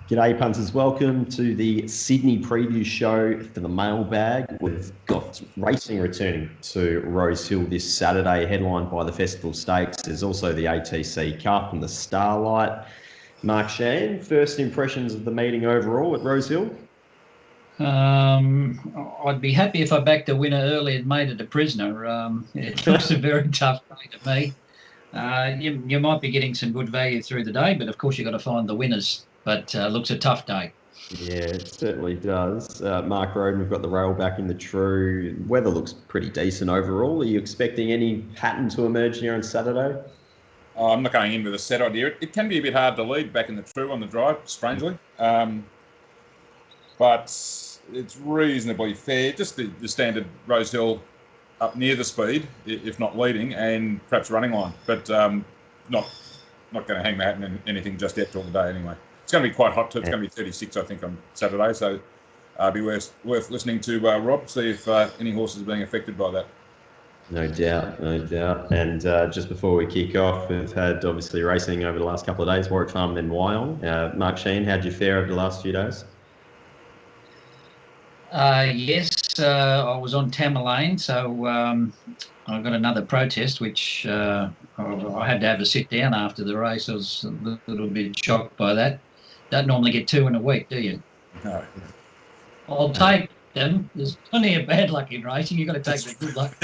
G'day punters, welcome to the Sydney preview show for the Mailbag. We've got racing returning to Rosehill this Saturday, headlined by the Festival Stakes. There's also the ATC Cup and the Starlight. Mark Shean, first impressions of the meeting overall at Rosehill? I'd be happy if I backed the winner early and made it a prisoner. It looks a very tough day to me. You might be getting some good value through the day, but of course you've got to find the winners. But looks a tough day. Yeah, it certainly does. Mark Rhoden, we've got the rail back in the true. Weather looks pretty decent overall. Are you expecting any pattern to emerge here on Saturday? I'm not going in with a set idea. It can be a bit hard to lead back in the true on the drive, strangely. But it's reasonably fair. Just the standard Rosehill up near the speed, if not leading, and perhaps running line. But not going to hang my hat in anything just yet till the day anyway. It's going to be quite hot too. It's going to be 36, I think, on Saturday. So be worth listening to Rob, see if any horses are being affected by that. No doubt, no doubt. And just before we kick off, we've had obviously racing over the last couple of days, Warwick Farm and then Wyong. Mark Shean, how'd you fare over the last few days? Yes, I was on Tamerlane, so I got another protest, which I had to have a sit down after the race. I was a little bit shocked by that. Don't normally get two in a week, do you? No. I'll take them. There's plenty of bad luck in racing. You've got to take the good luck.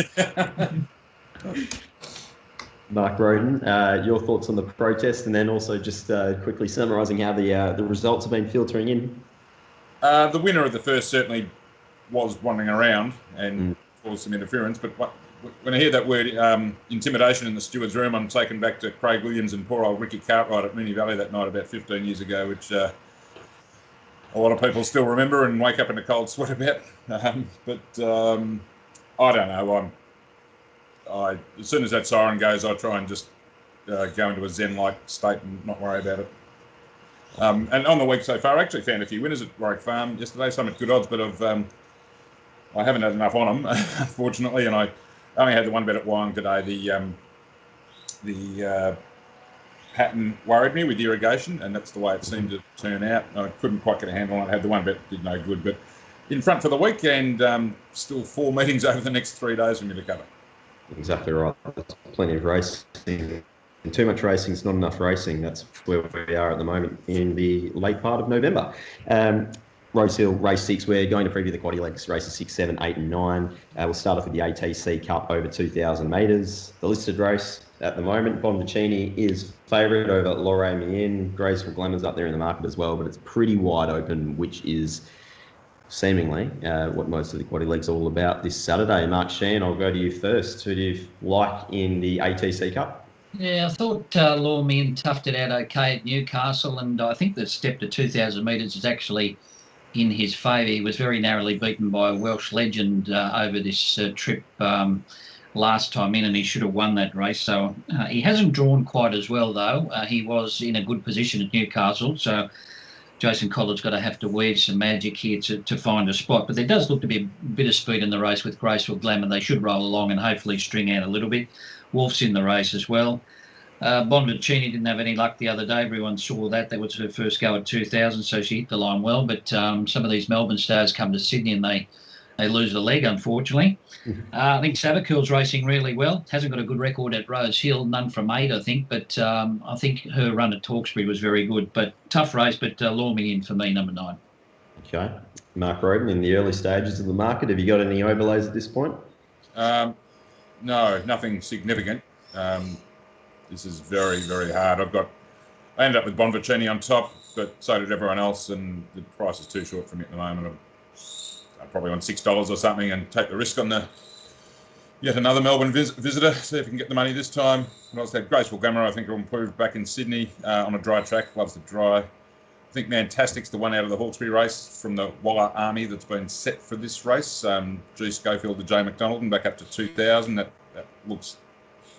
Mark Rhoden, your thoughts on the protest, and then also just quickly summarising how the results have been filtering in. The winner of the first certainly was wandering around and caused some interference. But when I hear that word intimidation in the steward's room, I'm taken back to Craig Williams and poor old Ricky Cartwright at Moonee Valley that night about 15 years ago, which a lot of people still remember and wake up in a cold sweat about. But I don't know. As soon as that siren goes, I try and just go into a zen-like state and not worry about it. And on the week so far, I actually found a few winners at Warwick Farm yesterday, some at good odds, but I haven't had enough on them, unfortunately, and I only had the one bet at Wyong today. The pattern worried me with irrigation, and that's the way it seemed to turn out. I couldn't quite get a handle on it. I had the one bet did no good, but in front for the week, and still 4 meetings over the next 3 days for me to cover. Exactly right. There's plenty of racing. And too much racing is not enough racing. That's where we are at the moment in the late part of November. Rosehill race 6, we're going to preview the Quaddie legs, races 6, 7, 8 and 9. We'll start off with the ATC Cup over 2,000 metres. The listed race at the moment, Bonvicini is favourite over Lorraine Mien. Graceful Glamour's up there in the market as well, but it's pretty wide open, which is seemingly what most of the Quaddie legs are all about this Saturday. Mark Shean, I'll go to you first. Who do you like in the ATC Cup? Yeah, I thought Lormian toughed it out okay at Newcastle, and I think the step to 2,000 metres is actually in his favour. He was very narrowly beaten by a Welsh legend over this trip last time in, and he should have won that race. So he hasn't drawn quite as well, though. He was in a good position at Newcastle, so Jason Collard's got to have to weave some magic here to find a spot. But there does look to be a bit of speed in the race with Graceful Glamour. They should roll along and hopefully string out a little bit. Wolf's in the race as well. Bonvicini didn't have any luck the other day. Everyone saw that. That was her first go at 2,000, so she hit the line well. But some of these Melbourne stars come to Sydney and they lose a leg, unfortunately. I think Sabacool's racing really well. Hasn't got a good record at Rosehill, none from 8, I think. But I think her run at Hawkesbury was very good. But tough race, but Lormian in for me, number 9. Okay. Mark Rhoden, in the early stages of the market, have you got any overlays at this point? No, nothing significant. This is very, very hard. I ended up with Bonvicini on top, but so did everyone else, and the price is too short for me at the moment. I probably want $6 or something and take the risk on yet another Melbourne visitor, see if we can get the money this time. And I also had Graceful Glamour, I think will improve back in Sydney on a dry track, loves the dry. I think Fantastic's the one out of the Hawkesbury race from the Waller Army that's been set for this race. G. Schofield to J. McDonald and back up to 2,000. That looks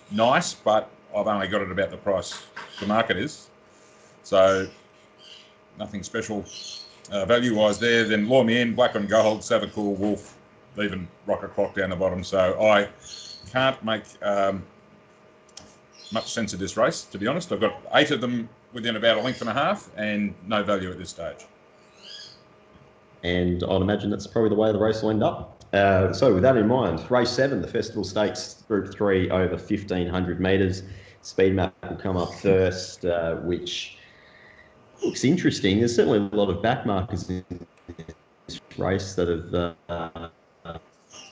nice, but I've only got it about the price the market is. So nothing special value-wise there. Then Lormian, Black on Gold, Sabacool, Wolf, even Rocket Clock down the bottom. So I can't make much sense of this race, to be honest. I've got 8 of them within about a length and a half, and no value at this stage. And I'd imagine that's probably the way the race will end up. So with that in mind, race 7, the Festival Stakes, Group 3 over 1,500 metres. Speed map will come up first, which looks interesting. There's certainly a lot of backmarkers in this race that have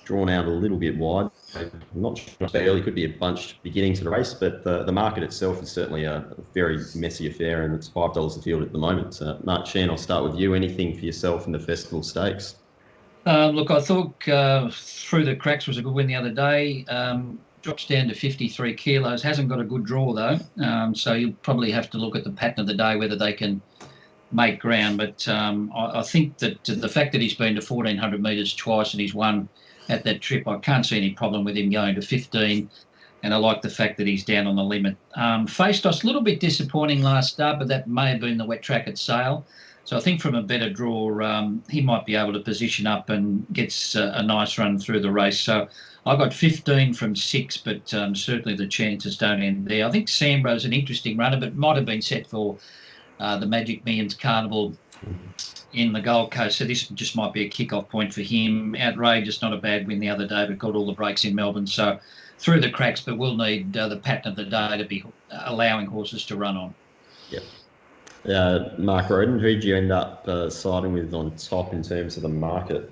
drawn out a little bit wide. I'm not sure early could be a bunch beginning to the race, but the market itself is certainly a very messy affair, and it's $5 a field at the moment. Mark, Shean, I'll start with you. Anything for yourself in the Festival Stakes? Look, I thought Through the Cracks was a good win the other day. Drops down to 53 kilos. Hasn't got a good draw, though. So you'll probably have to look at the pattern of the day, whether they can make ground. But I think that the fact that he's been to 1,400 metres twice and he's won at that trip, I can't see any problem with him going to 15. And I like the fact that he's down on the limit. Phaistos, a little bit disappointing last start, but that may have been the wet track at Sale. So I think from a better draw, he might be able to position up and gets a nice run through the race. So I got 15 from 6, but certainly the chances don't end there. I think Sambro's an interesting runner, but might have been set for the Magic Millions Carnival in the Gold Coast. So this just might be a kick-off point for him. Outrageous, not a bad win the other day, but got all the breaks in Melbourne. So Through the Cracks, but we'll need the pattern of the day to be allowing horses to run on. Yep. Mark Rhoden, who did you end up siding with on top in terms of the market?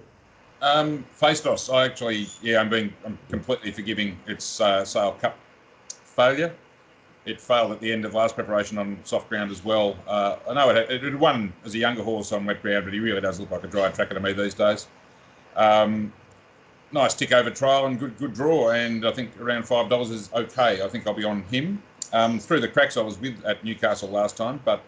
Phaistos, I'm completely forgiving its Sale Cup failure. It failed at the end of last preparation on soft ground as well. I know it had won as a younger horse on wet ground, but he really does look like a dry tracker to me these days. Nice tick over trial and good draw, and I think around $5 is okay. I think I'll be on him. Through the Cracks I was with at Newcastle last time, but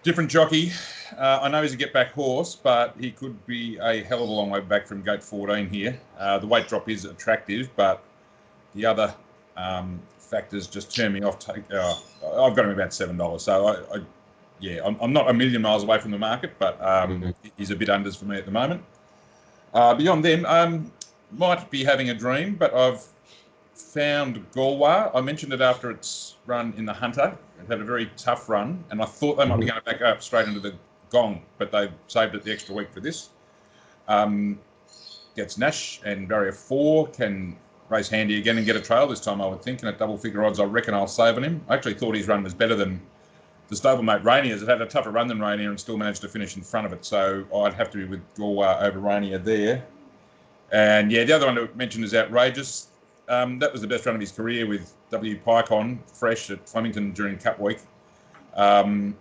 different jockey. I know he's a get-back horse, but he could be a hell of a long way back from gate 14 here. The weight drop is attractive, but the other factors just turn me off. I've got him about $7, so I'm not a million miles away from the market, but he's a bit unders for me at the moment. Beyond them, might be having a dream, but I've found Galway. I mentioned it after its run in the Hunter. It had a very tough run, and I thought they might be going back up straight into the Gong, but they saved it the extra week for this. Gets Nash and Barrier 4, can race handy again and get a trail this time, I would think, and at double figure odds, I reckon I'll save on him. I actually thought his run was better than the stablemate Rainier's. It had a tougher run than Rainier and still managed to finish in front of it, so I'd have to be with Galway over Rainier there. And yeah, the other one to mention is Outrageous. That was the best run of his career with W. Pike on, fresh at Flemington during Cup Week. I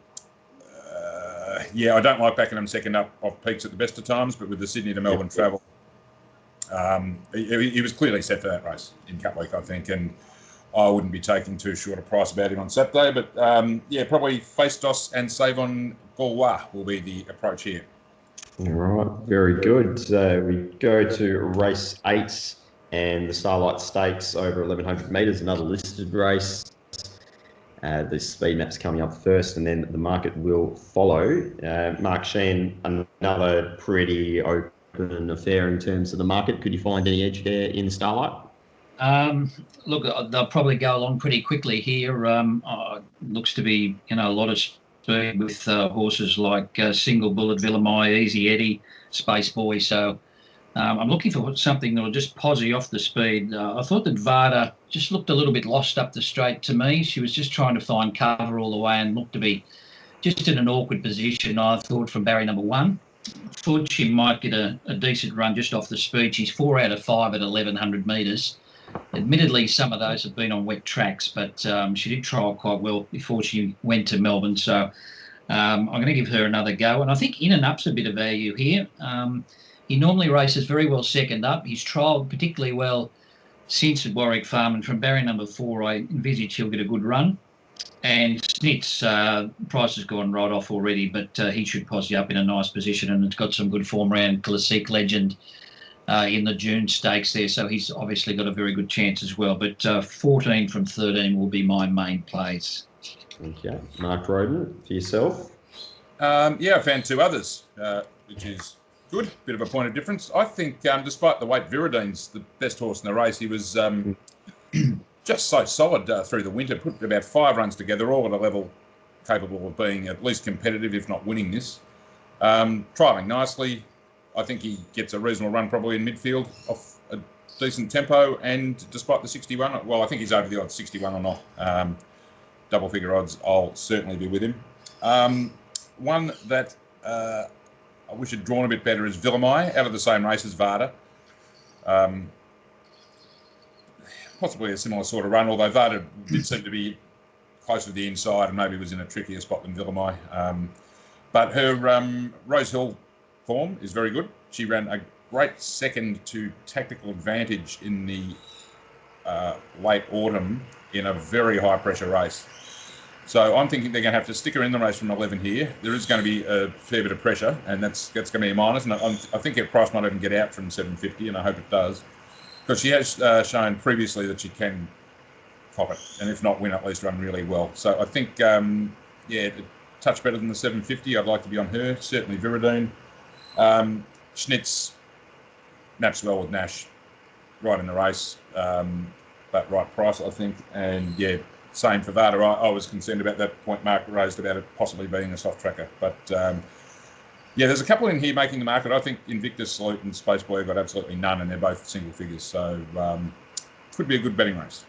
don't like backing him second up off peaks at the best of times, but with the Sydney to Melbourne travel, he was clearly set for that race in Cup Week, I think, and I wouldn't be taking too short a price about him on Saturday. But probably Phaistos and save on Galway will be the approach here. All right, very good. So we go to race 8 and the Starlight Stakes over 1,100 metres, another listed race. The speed map's coming up first, and then the market will follow. Mark, Shean, another pretty open affair in terms of the market. Could you find any edge there in Starlight? Look, they'll probably go along pretty quickly here. Looks to be, a lot of speed with horses like Single Bullet, Villamai, Easy Eddie, Space Boy. So I'm looking for something that will just posse off the speed. I thought that Vada just looked a little bit lost up the straight to me. She was just trying to find cover all the way and looked to be just in an awkward position, I thought, from barrier number 1. Thought she might get a decent run just off the speed. She's 4 out of 5 at 1,100 metres. Admittedly, some of those have been on wet tracks, but she did trial quite well before she went to Melbourne. So I'm going to give her another go. And I think In and Up's a bit of value here. He normally races very well second up. He's trialled particularly well since at Warwick Farm, and from barrier number 4, I envisage he'll get a good run. And Snit's price has gone right off already, but he should posse up in a nice position, and it's got some good form around Classique Legend in the June stakes there, so he's obviously got a very good chance as well. But 14 from 13 will be my main plays. Okay. Mark Rhoden, for yourself? I found 2 others, which is good. Bit of a point of difference. I think, despite the weight, Viridine's the best horse in the race. He was just so solid through the winter. Put about 5 runs together, all at a level capable of being at least competitive, if not winning this. Trialling nicely. I think he gets a reasonable run probably in midfield off a decent tempo, and despite the 61, well, I think he's over the odds 61 or not. Double figure odds, I'll certainly be with him. One that I wish had drawn a bit better is Villamai, out of the same race as Varda. Possibly a similar sort of run, although Varda did seem to be closer to the inside and maybe was in a trickier spot than Villamai. But her Rosehill form is very good. She ran a great second to Tactical Advantage in the late autumn in a very high pressure race. So I'm thinking they're going to have to stick her in the race from 11 here. There is going to be a fair bit of pressure, and that's going to be a minus. And I think her price might even get out from 750, and I hope it does, because she has shown previously that she can top it, and if not win, at least run really well. So I think, a touch better than the 750. I'd like to be on her. Certainly Viridine. Schnitz maps well with Nash, right in the race, but right price, I think. And yeah, same for Varda. I was concerned about that point Mark raised about it possibly being a soft tracker. But there's a couple in here making the market. I think Invictus, Salute and Space Boy have got absolutely none, and they're both single figures. So could be a good betting race.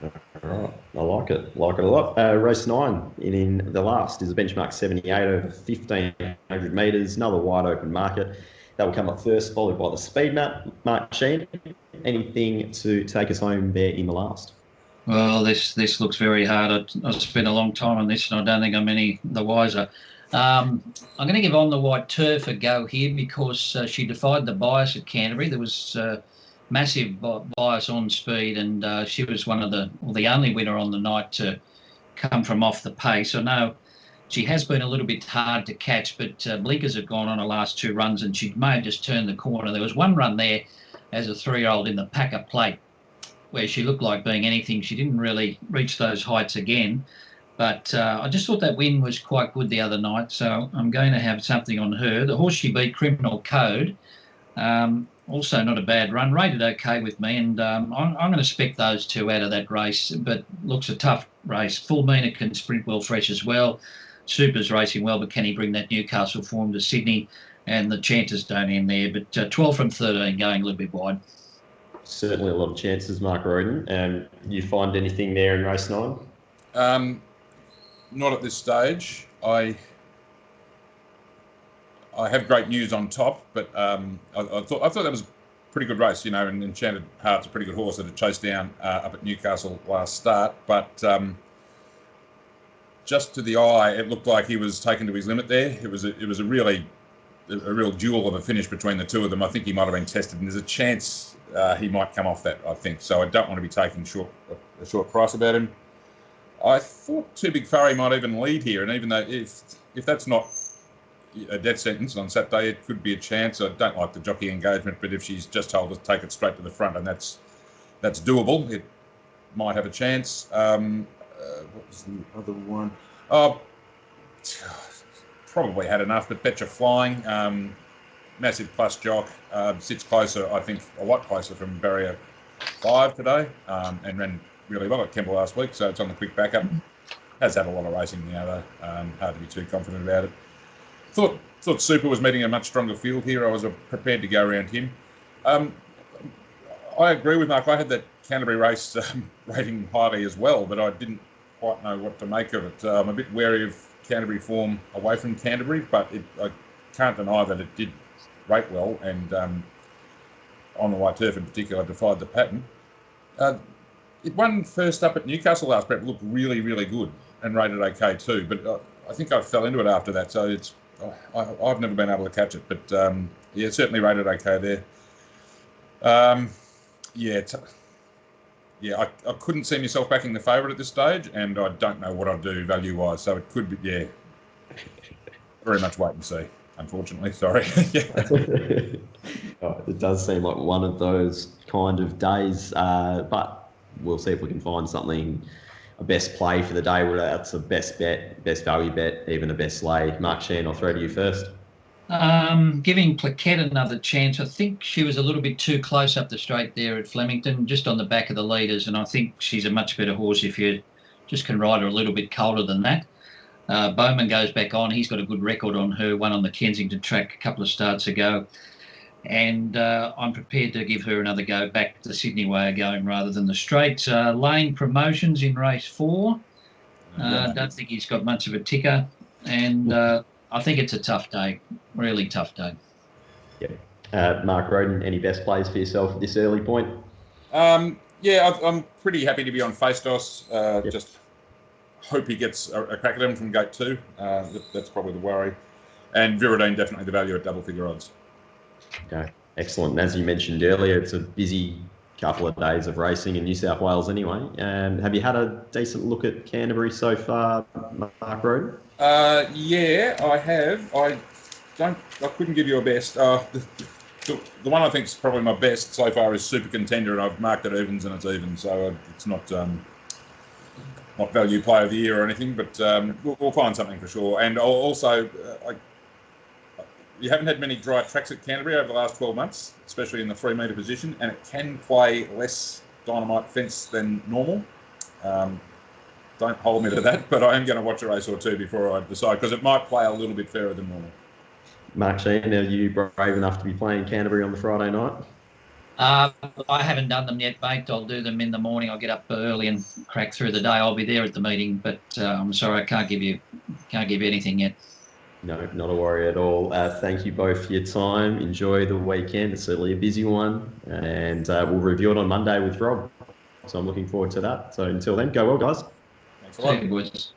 All right, I like it a lot. Race 9 in the last is a benchmark 78 over 1,500 metres, another wide open market. That will come up first, followed by the speed map. Mark Shean, anything to take us home there in the last? Well, this looks very hard. I've spent a long time on this, and I don't think I'm any the wiser. I'm going to give On the White Turf a go here because she defied the bias at Canterbury. There was massive bias on speed, and she was one of the only winner on the night to come from off the pace. I know she has been a little bit hard to catch, but blinkers have gone on her last 2 runs, and she may have just turned the corner. There was one run there as a 3-year-old in the Packer Plate where she looked like being anything. She didn't really reach those heights again. But I just thought that win was quite good the other night, so I'm going to have something on her. The horse she beat, Criminal Code, also not a bad run, rated okay with me, and I'm going to spec those 2 out of that race, but looks a tough race. Full Meaner can sprint well fresh as well. Super's racing well, but can he bring that Newcastle form to Sydney? And the chances don't end there, but 12 from 13 going a little bit wide. Certainly a lot of chances, Mark Rhoden. You find anything there in race 9? Not at this stage. I have great news on top, but I thought that was a pretty good race, and Enchanted Heart's a pretty good horse that had chased down up at Newcastle last start. But just to the eye, it looked like he was taken to his limit there. It was a real duel of a finish between the two of them. I think he might have been tested, and there's a chance he might come off that, I think. So I don't want to be taking a short price about him. I thought Too Big Furry might even lead here, and even though if that's not a death sentence on Saturday, it could be a chance. I don't like the jockey engagement, but if she's just told to take it straight to the front, and that's doable, it might have a chance. What was the other one? Oh, probably had enough, but Betcha Flying, massive plus jock, sits closer, I think, a lot closer from barrier 5 today, and ran really well at Kemble last week, so it's on the quick backup. Has had a lot of racing now, though. Hard to be too confident about it. Thought Super was meeting a much stronger field here. I was prepared to go around him. I agree with Mark. I had that Canterbury race rating highly as well, but I didn't quite know what to make of it. I'm a bit wary of Canterbury form away from Canterbury, but I can't deny that it did rate well, and On the White Turf in particular defied the pattern. It won first up at Newcastle last prep, looked really, really good, and rated okay too. But I think I fell into it after that, so I've never been able to catch it. But certainly rated okay there. I couldn't see myself backing the favourite at this stage, and I don't know what I'd do value-wise. So it could be, very much wait and see. Unfortunately, sorry. It does seem like one of those kind of days, but we'll see if we can find something, a best play for the day, whether that's a best bet, best value bet, even a best lay. Mark Shean, I'll throw to you first. Giving Plaquette another chance. I think she was a little bit too close up the straight there at Flemington, just on the back of the leaders, and I think she's a much better horse if you just can ride her a little bit colder than that. Bowman goes back on. He's got a good record on her, won on the Kensington track a couple of starts ago. And I'm prepared to give her another go back the Sydney way of going rather than the straight. Lane Promotions in race 4. Don't think he's got much of a ticker. And I think it's a tough day, really tough day. Yeah. Mark Rhoden, any best plays for yourself at this early point? Yeah, I'm pretty happy to be on Face-Dos. Just hope he gets a crack at him from gate 2. That's probably the worry. And Viridine, definitely the value at double figure odds. Okay, excellent. And as you mentioned earlier, it's a busy couple of days of racing in New South Wales anyway. Have you had a decent look at Canterbury so far, Mark Rhoden? Yeah, I have. I couldn't give you a best. The one I think is probably my best so far is Super Contender, and I've marked it evens, and it's even, so it's not value player of the year or anything, but we'll find something for sure. And also, you haven't had many dry tracks at Canterbury over the last 12 months, especially in the 3 metre position, and it can play less dynamite fence than normal. Don't hold me to that, but I am going to watch a race or two before I decide, because it might play a little bit fairer than normal. Mark Shean, are you brave enough to be playing Canterbury on the Friday night? I haven't done them yet, mate. I'll do them in the morning. I'll get up early and crack through the day. I'll be there at the meeting, but I'm sorry, I can't give you anything yet. No, not a worry at all. Thank you both for your time. Enjoy the weekend. It's certainly a busy one, and we'll review it on Monday with Rob. So I'm looking forward to that. So until then, go well, guys. Thanks a lot. Boys.